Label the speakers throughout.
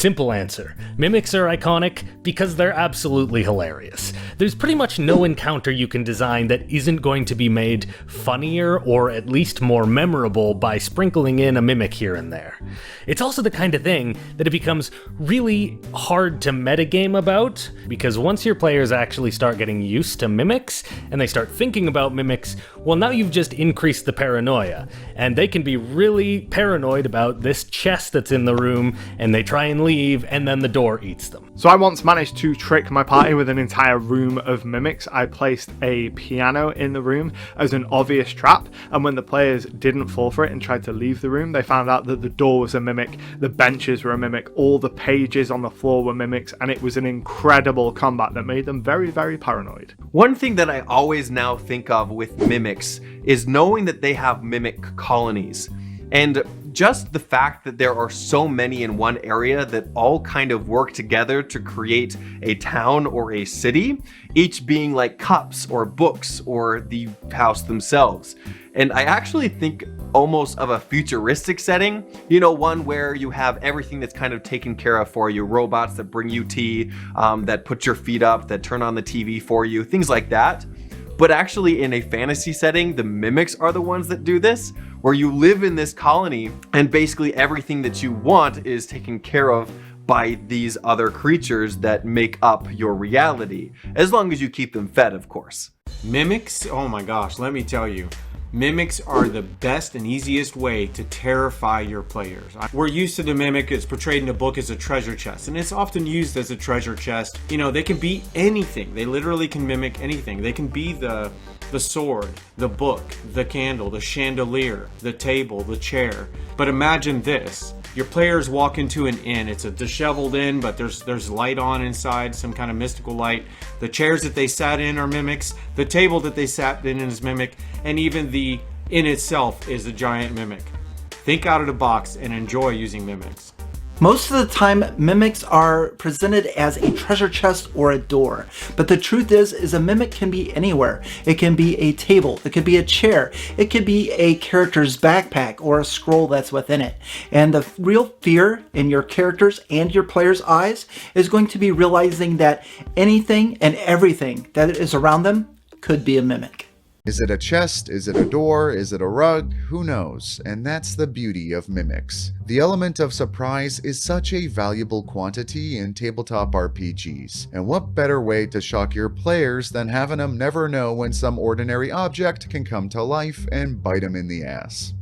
Speaker 1: Simple answer. Mimics are iconic because they're absolutely hilarious. There's pretty much no encounter you can design that isn't going to be made funnier or at least more memorable by sprinkling in a mimic here and there. It's also the kind of thing that it becomes really hard to metagame about, because once your players actually start getting used to mimics and they start thinking about mimics, well, now you've just increased the paranoia, and they can be really paranoid about this chest that's in the room, and they try and leave, and then the door eats them.
Speaker 2: So I once managed to trick my party with an entire room of mimics. I placed a piano in the room as an obvious trap, and when the players didn't fall for it and tried to leave the room, they found out that the door was a mimic, the benches were a mimic, all the pages on the floor were mimics, and it was an incredible combat that made them very, very paranoid.
Speaker 3: One thing that I always now think of with mimics is knowing that they have mimic colonies. And just the fact that there are so many in one area that all kind of work together to create a town or a city, each being like cups or books or the house themselves. And I actually think almost of a futuristic setting, you know, one where you have everything that's kind of taken care of for you, robots that bring you tea, that put your feet up, that turn on the TV for you, things like that. But actually in a fantasy setting, the mimics are the ones that do this, where you live in this colony and basically everything that you want is taken care of by these other creatures that make up your reality, as long as you keep them fed, of course.
Speaker 4: Mimics, oh my gosh, let me tell you. Mimics are the best and easiest way to terrify your players. We're used to the mimic as portrayed in a book as a treasure chest, and it's often used as a treasure chest. You know, they can be anything. They literally can mimic anything. They can be the sword, the book, the candle, the chandelier, the table, the chair. But imagine this. Your players walk into an inn. It's a disheveled inn, but there's light on inside, some kind of mystical light. The chairs that they sat in are mimics. The table that they sat in is mimic. And even the inn itself is a giant mimic. Think out of the box and enjoy using mimics.
Speaker 5: Most of the time, mimics are presented as a treasure chest or a door. But the truth is a mimic can be anywhere. It can be a table, it could be a chair, it could be a character's backpack or a scroll that's within it. And the real fear in your characters and your players' eyes is going to be realizing that anything and everything that is around them could be a mimic.
Speaker 6: Is it a chest? Is it a door? Is it a rug? Who knows? And that's the beauty of mimics. The element of surprise is such a valuable quantity in tabletop RPGs. And what better way to shock your players than having them never know when some ordinary object can come to life and bite them in the ass.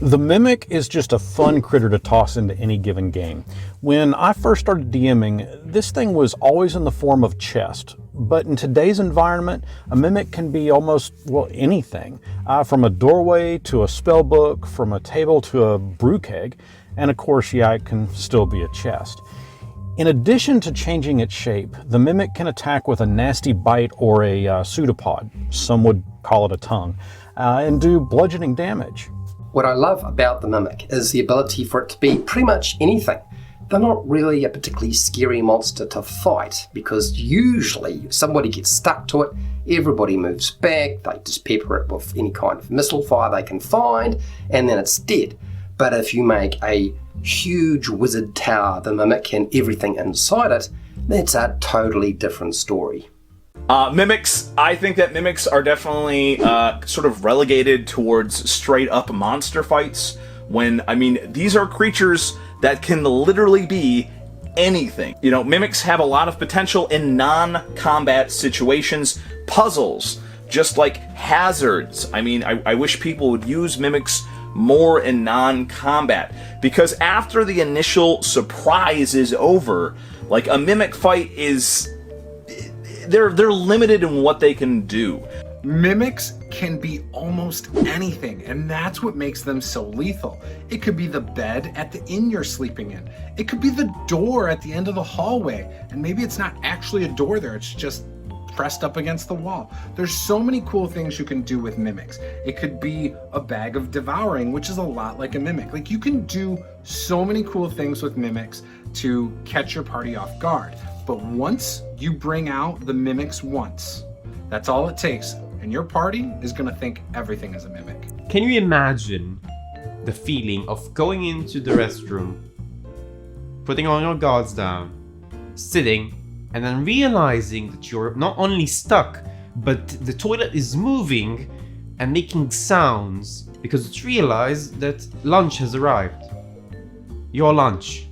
Speaker 7: The mimic is just a fun critter to toss into any given game. When I first started DMing, this thing was always in the form of chest. But in today's environment, a mimic can be almost, well, anything. From a doorway to a spell book, from a table to a brew keg, and of course, yeah, it can still be a chest. In addition to changing its shape, the mimic can attack with a nasty bite or a pseudopod, some would call it a tongue, and do bludgeoning damage.
Speaker 8: What I love about the mimic is the ability for it to be pretty much anything. They're not really a particularly scary monster to fight, because usually if somebody gets stuck to it, everybody moves back, they just pepper it with any kind of missile fire they can find, and then it's dead. But if you make a huge wizard tower, the mimic and everything inside it, that's a totally different story.
Speaker 9: Mimics, I think that mimics are definitely sort of relegated towards straight up monster fights, when, I mean, these are creatures that can literally be anything. You know, mimics have a lot of potential in non-combat situations, puzzles, just like hazards. I mean, I wish people would use mimics more in non-combat, because after the initial surprise is over, like, a mimic fight is... They're limited in what they can do.
Speaker 10: Mimics can be almost anything, and that's what makes them so lethal. It could be the bed at the inn you're sleeping in. It could be the door at the end of the hallway, and maybe it's not actually a door there, it's just pressed up against the wall. There's so many cool things you can do with mimics. It could be a bag of devouring, which is a lot like a mimic. Like, you can do so many cool things with mimics to catch your party off guard. But once you bring out the mimics once, that's all it takes, and your party is gonna think everything is a mimic.
Speaker 11: Can you imagine the feeling of going into the restroom putting all your guards down, sitting, and then realizing that you're not only stuck, but the toilet is moving and making sounds because it's realized that lunch has arrived. Your lunch.